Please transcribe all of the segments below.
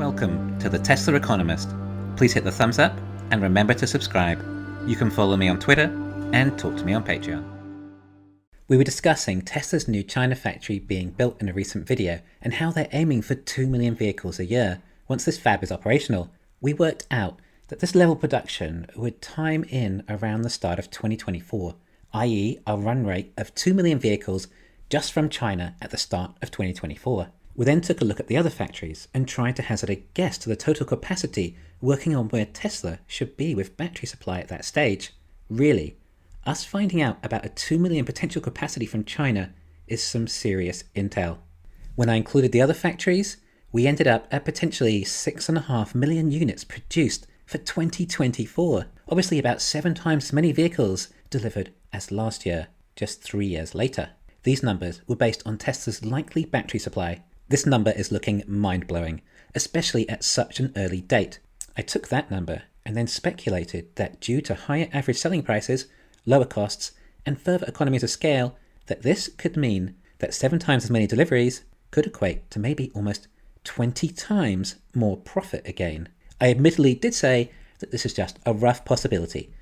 Welcome to the Tesla Economist. Please hit the thumbs up and remember to subscribe. You can follow me on Twitter and talk to me on Patreon. We were discussing Tesla's new China factory being built in a recent video and how they're aiming for 2 million vehicles a year. Once this fab is operational, we worked out that this level of production would time in around the start of 2024, i.e. a run rate of 2 million vehicles just from China at the start of 2024. We then took a look at the other factories and tried to hazard a guess to the total capacity, working on where Tesla should be with battery supply at that stage. Really, us finding out about a 2 million potential capacity from China is some serious intel. When I included the other factories, we ended up at potentially 6.5 million units produced for 2024. Obviously about 7 times as many vehicles delivered as last year, just 3 years later. These numbers were based on Tesla's likely battery supply. This number is looking mind-blowing, especially at such an early date. I took that number and then speculated that due to higher average selling prices, lower costs, and further economies of scale, that this could mean that 7 times as many deliveries could equate to maybe almost 20 times more profit again. I admittedly did say that this is just a rough possibility,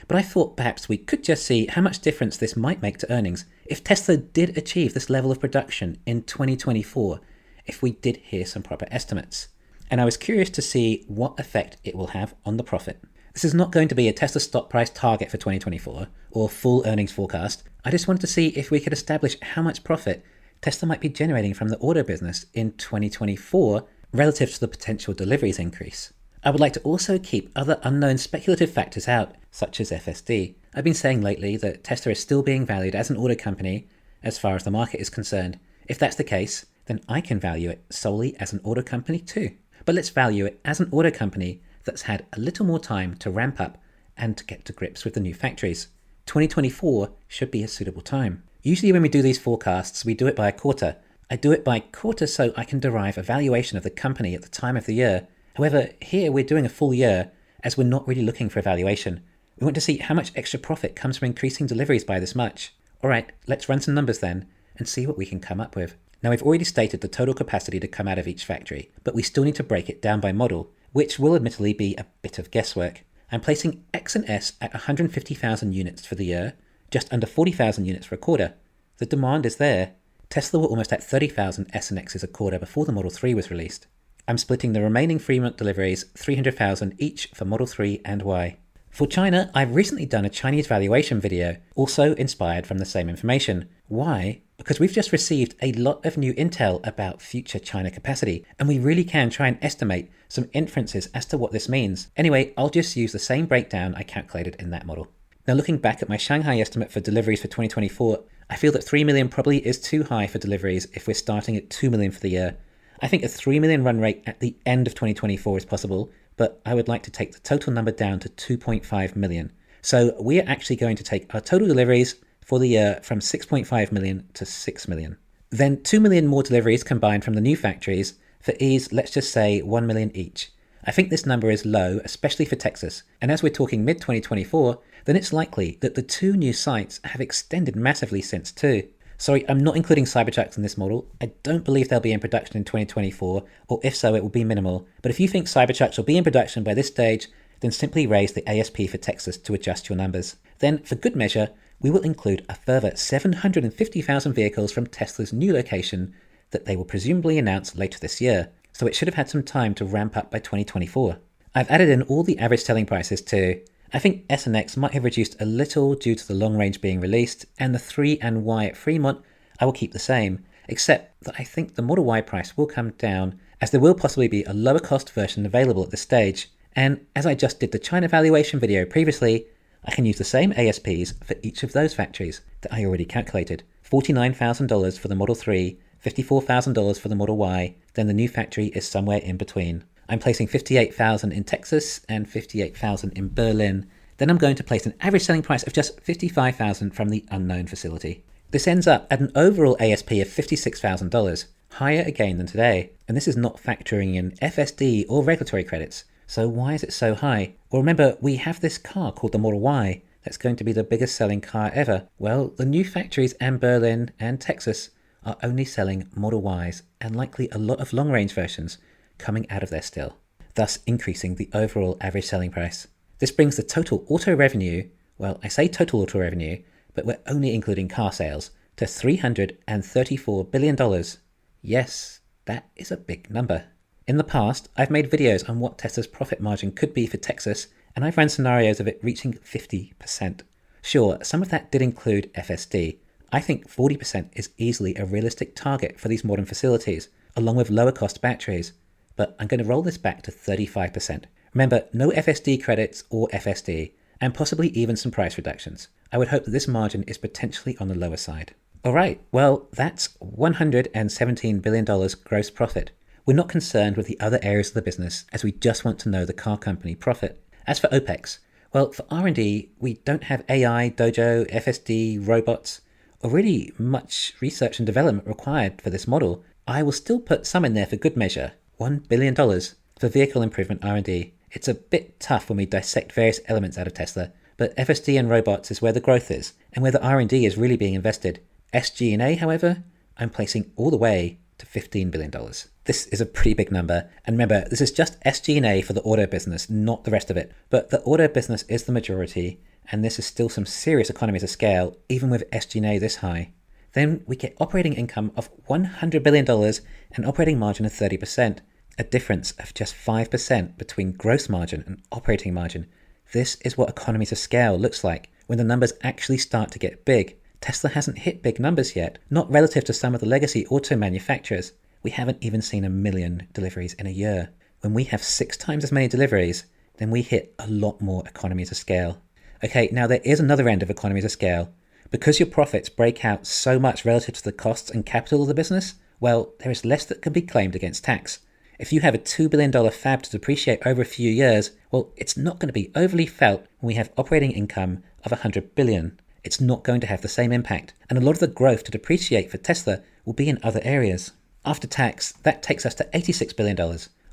but I thought perhaps we could just see how much difference this might make to earnings if Tesla did achieve this level of production in 2024, if we did hear some proper estimates. And I was curious to see what effect it will have on the profit. This is not going to be a Tesla stock price target for 2024 or full earnings forecast. I just wanted to see if we could establish how much profit Tesla might be generating from the auto business in 2024 relative to the potential deliveries increase. I would like to also keep other unknown speculative factors out, such as FSD. I've been saying lately that Tesla is still being valued as an auto company as far as the market is concerned. If that's the case, then I can value it solely as an auto company too. But let's value it as an auto company that's had a little more time to ramp up and to get to grips with the new factories. 2024 should be a suitable time. Usually when we do these forecasts, we do it by a quarter. I do it by quarter so I can derive a valuation of the company at the time of the year. However, here we're doing a full year as we're not really looking for a valuation. We want to see how much extra profit comes from increasing deliveries by this much. All right, let's run some numbers then and see what we can come up with. Now we've already stated the total capacity to come out of each factory, but we still need to break it down by model, which will admittedly be a bit of guesswork. I'm placing X and S at 150,000 units for the year, just under 40,000 units for a quarter. The demand is there. Tesla were almost at 30,000 S and X's a quarter before the Model 3 was released. I'm splitting the remaining Fremont deliveries 300,000 each for Model 3 and Y. For China, I've recently done a Chinese valuation video, also inspired from the same information. Why? Because we've just received a lot of new intel about future China capacity, and we really can try and estimate some inferences as to what this means. Anyway, I'll just use the same breakdown I calculated in that model. Now looking back at my Shanghai estimate for deliveries for 2024, I feel that 3 million probably is too high for deliveries if we're starting at 2 million for the year. I think a 3 million run rate at the end of 2024 is possible, but I would like to take the total number down to 2.5 million. So we are actually going to take our total deliveries for the year from 6.5 million to 6 million. Then 2 million more deliveries combined from the new factories. For ease, let's just say 1 million each. I think this number is low, especially for Texas. And as we're talking mid-2024, then it's likely that the 2 new sites have extended massively since too. Sorry, I'm not including Cybertrucks in this model. I don't believe they'll be in production in 2024, or if so, it will be minimal. But if you think Cybertrucks will be in production by this stage, then simply raise the ASP for Texas to adjust your numbers. Then, for good measure, we will include a further 750,000 vehicles from Tesla's new location that they will presumably announce later this year, so it should have had some time to ramp up by 2024. I've added in all the average selling prices too. I think S and X might have reduced a little due to the long range being released, and the 3 and Y at Fremont I will keep the same, except that I think the Model Y price will come down as there will possibly be a lower cost version available at this stage. And as I just did the China valuation video previously, I can use the same ASPs for each of those factories that I already calculated. $49,000 for the Model 3, $54,000 for the Model Y, then the new factory is somewhere in between. I'm placing 58,000 in Texas and 58,000 in Berlin. Then I'm going to place an average selling price of just 55,000 from the unknown facility. This ends up at an overall ASP of $56,000, higher again than today. And this is not factoring in FSD or regulatory credits. So why is it so high? Well, remember, we have this car called the Model Y that's going to be the biggest selling car ever. Well, the new factories and Berlin and Texas are only selling Model Ys and likely a lot of long-range versions, coming out of there still, thus increasing the overall average selling price. This brings the total auto revenue, well, I say total auto revenue, but we're only including car sales, to $334 billion. Yes, that is a big number. In the past, I've made videos on what Tesla's profit margin could be for Texas, and I've run scenarios of it reaching 50%. Sure, some of that did include FSD. I think 40% is easily a realistic target for these modern facilities, along with lower cost batteries. But I'm going to roll this back to 35%. Remember, no FSD credits or FSD, and possibly even some price reductions. I would hope that this margin is potentially on the lower side. Alright, well, that's $117 billion gross profit. We're not concerned with the other areas of the business, as we just want to know the car company profit. As for OPEX, well, for R&D, we don't have AI, Dojo, FSD, robots, or really much research and development required for this model. I will still put some in there for good measure, $1 billion for vehicle improvement R&D. It's a bit tough when we dissect various elements out of Tesla, but FSD and robots is where the growth is, and where the R&D is really being invested. SG&A, however, I'm placing all the way to $15 billion. This is a pretty big number, and remember, this is just SG&A for the auto business, not the rest of it. But the auto business is the majority, and this is still some serious economies of scale, even with SG&A this high. Then we get operating income of $100 billion and operating margin of 30%, a difference of just 5% between gross margin and operating margin. This is what economies of scale looks like when the numbers actually start to get big. Tesla hasn't hit big numbers yet, not relative to some of the legacy auto manufacturers. We haven't even seen 1 million deliveries in a year. When we have 6 times as many deliveries, then we hit a lot more economies of scale. Okay, now there is another end of economies of scale. Because your profits break out so much relative to the costs and capital of the business, well, there is less that can be claimed against tax. If you have a $2 billion fab to depreciate over a few years, well, it's not going to be overly felt when we have operating income of $100 billion. It's not going to have the same impact, and a lot of the growth to depreciate for Tesla will be in other areas. After tax, that takes us to $86 billion.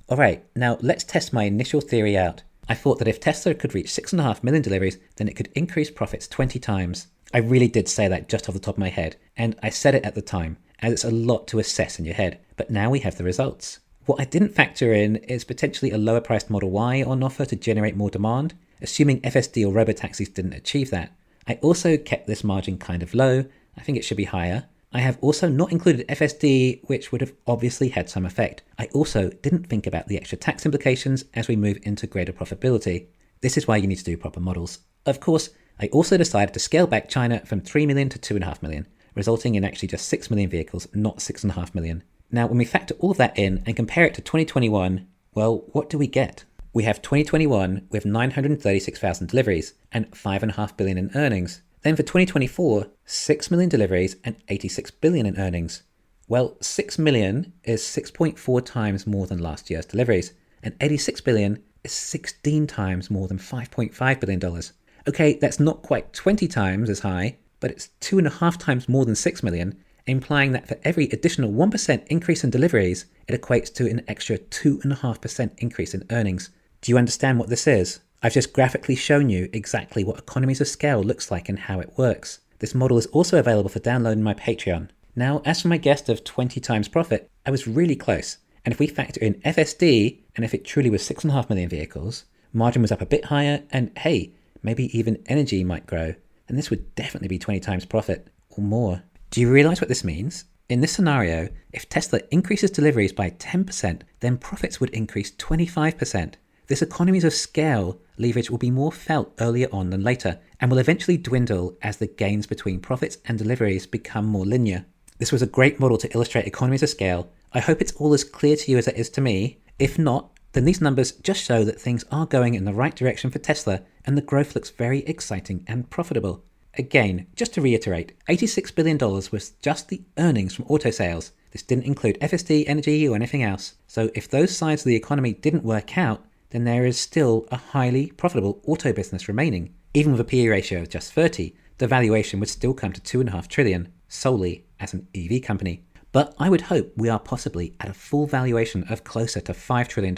Alright, now let's test my initial theory out. I thought that if Tesla could reach 6.5 million deliveries, then it could increase profits 20 times. I really did say that just off the top of my head, and I said it at the time, as it's a lot to assess in your head, but now we have the results. What I didn't factor in is potentially a lower priced Model Y on offer to generate more demand, assuming FSD or robotaxis didn't achieve that. I also kept this margin kind of low. I think it should be higher. I have also not included FSD, which would have obviously had some effect. I also didn't think about the extra tax implications as we move into greater profitability. This is why you need to do proper models. Of course, I also decided to scale back China from 3 million to 2.5 million, resulting in actually just 6 million vehicles, not 6.5 million. Now, when we factor all of that in and compare it to 2021, well, what do we get? We have 2021 with 936,000 deliveries and 5.5 billion in earnings. Then for 2024, 6 million deliveries and 86 billion in earnings. Well, 6 million is 6.4 times more than last year's deliveries, and 86 billion is 16 times more than $5.5 billion. Okay, that's not quite 20 times as high, but it's 2.5 times more than 6 million, implying that for every additional 1% increase in deliveries, it equates to an extra 2.5% increase in earnings. Do you understand what this is? I've just graphically shown you exactly what economies of scale looks like and how it works. This model is also available for download in my Patreon. Now, as for my guess of 20 times profit, I was really close. And if we factor in FSD, and if it truly was 6.5 million vehicles, margin was up a bit higher, and hey, maybe even energy might grow, then this would definitely be 20 times profit, or more. Do you realize what this means? In this scenario, if Tesla increases deliveries by 10%, then profits would increase 25%. This economies of scale leverage will be more felt earlier on than later, and will eventually dwindle as the gains between profits and deliveries become more linear. This was a great model to illustrate economies of scale. I hope it's all as clear to you as it is to me. If not, then these numbers just show that things are going in the right direction for Tesla, and the growth looks very exciting and profitable. Again, just to reiterate, $86 billion was just the earnings from auto sales. This didn't include FSD, energy, or anything else. So if those sides of the economy didn't work out, then there is still a highly profitable auto business remaining. Even with a PE ratio of just 30, the valuation would still come to $2.5 trillion solely as an EV company. But I would hope we are possibly at a full valuation of closer to $5 trillion,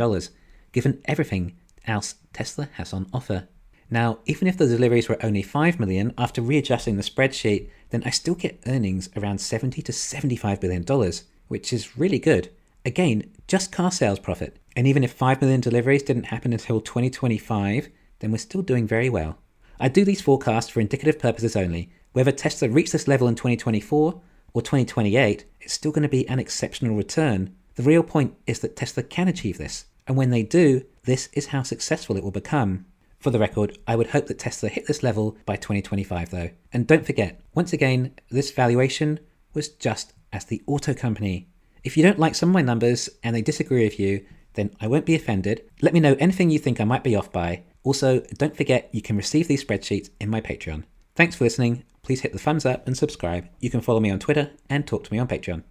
given everything else Tesla has on offer. Now, even if the deliveries were only 5 million after readjusting the spreadsheet, then I still get earnings around $70 to $75 billion, which is really good. Again, just car sales profit. And even if 5 million deliveries didn't happen until 2025, then we're still doing very well. I do these forecasts for indicative purposes only. Whether Tesla reached this level in 2024 or 2028, it's still going to be an exceptional return. The real point is that Tesla can achieve this. And when they do, this is how successful it will become. For the record, I would hope that Tesla hit this level by 2025 though. And don't forget, once again, this valuation was just as the auto company. If you don't like some of my numbers and they disagree with you, then I won't be offended. Let me know anything you think I might be off by. Also, don't forget you can receive these spreadsheets in my Patreon. Thanks for listening. Please hit the thumbs up and subscribe. You can follow me on Twitter and talk to me on Patreon.